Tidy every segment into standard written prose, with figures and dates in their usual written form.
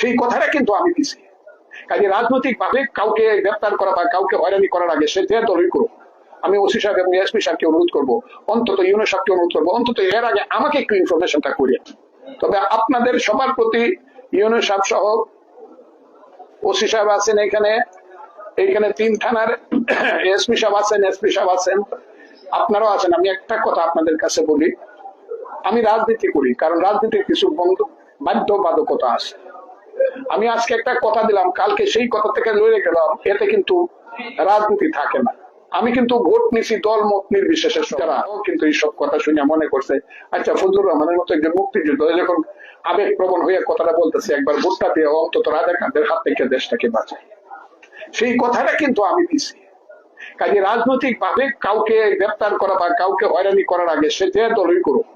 সেই কথাটা কিন্তু আমি দিছি। কাজে রাজনৈতিক ভাবে কাউকে গ্রেপ্তার করা বা কাউকে হয়রানি করার আগে সে যে দলই করুক, আমি ওসি সাহেব এবং এসপি সাহেবকে অনুরোধ করবো, অন্তত ইউনো সাহেবকে অনুরোধ করবো, অন্তত এর আগে আমাকে একটু ইনফরমেশনটা করিয়ে। তবে আপনাদের সবার প্রতি ইউনো সাহেব সহ ওসি সাহেব আছেন এখানে, এইখানে 3 থানার এসপি সাহেব আছেন, এসপি সাহেব আছেন, আপনারাও আছেন। আমি একটা কথা আপনাদের কাছে বলি, আমি রাজনীতি করি, কারণ রাজনীতির কিছু বাধ্যবাধকতা আছে। আমি আজকে একটা কথা দিলাম, কালকে সেই কথা থেকে লড়ে গেলাম, এতে কিন্তু রাজনীতি থাকে না। আমি কিন্তু ভোট নিছি দল মত নির্বিশেষে, যারা কিন্তু এইসব কথা শুনে মনে করছে আচ্ছা ফজলুর রহমানের মতো একজন মুক্তিযুদ্ধ যখন আবেগ প্রবণ হয়ে কথাটা বলতেছে, একবার ভোটটা দিয়ে অন্তত রাজাকারদের হাত থেকে দেশটাকে বাঁচায়, সেই কথাটা কিন্তু আমি দিছি। কাজে রাজনৈতিক ভাবে কাউকে গ্রেপ্তার করা বা কাউকে হয়রানি করার আগে সে যে দলই করুক,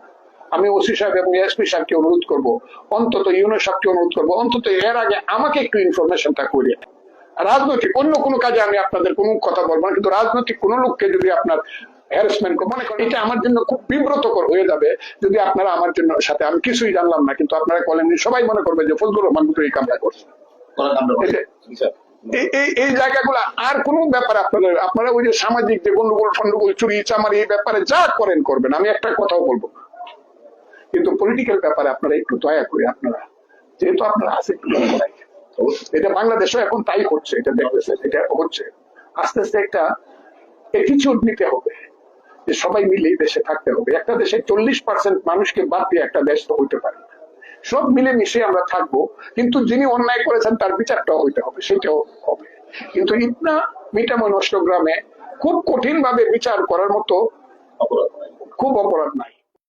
আমি ওসি সাহেব এবং এসপি সাহেবকে অনুরোধ করবো, অন্তত ইউনো সাহেবকে অনুরোধ করবো, অন্তত এর আগে আমাকে একটু ইনফরমেশনটা করিয়ে। রাজনৈতিক অন্য কোনো কাজে আমি আপনাদের কোনো কথা বলবো না, কিন্তু রাজনৈতিক কোন লোককে যদি আপনার হ্যারাসমেন্ট মনে করেন, এটা আমার জন্য খুব বিব্রতকর হয়ে যাবে যদি আপনারা আমার জন্য সাথে, আমি কিছুই জানলাম না কিন্তু আপনারা বলেন, সবাই মনে করবে যে ফজলুর রহমান এই কামটা করছে। এই জায়গাগুলো আর কোন ব্যাপারে আপনারা ওই যে সামাজিক যে গন্ডগোল ফন্ডগোল চুরি চামারি এই ব্যাপারে যা করেন করবেন, আমি একটা কথাও বলবো, কিন্তু পলিটিক্যাল ব্যাপারে আপনারা একটু দয়া করে, আপনারা যেহেতু আপনারা আছে এটা বাংলাদেশও এখন তাই হচ্ছে, এটা দেখতেছে, এটা হচ্ছে আস্তে আস্তে একটা অ্যাটিটিউড নিতে হবে যে সবাই মিলে দেশে থাকতে হবে। একটা দেশে 40% মানুষকে বাদ দিয়ে একটা দেশ তো হইতে পারে, সব মিলে মিশে আমরা থাকবো, কিন্তু যিনি অন্যায় করেছেন তার বিচারটাও হইতে হবে, সেটাও হবে। কিন্তু ইতনা মিটাময় নষ্ট গ্রামে খুব কঠিন ভাবে বিচার করার মতো খুব অপরাধ নাই।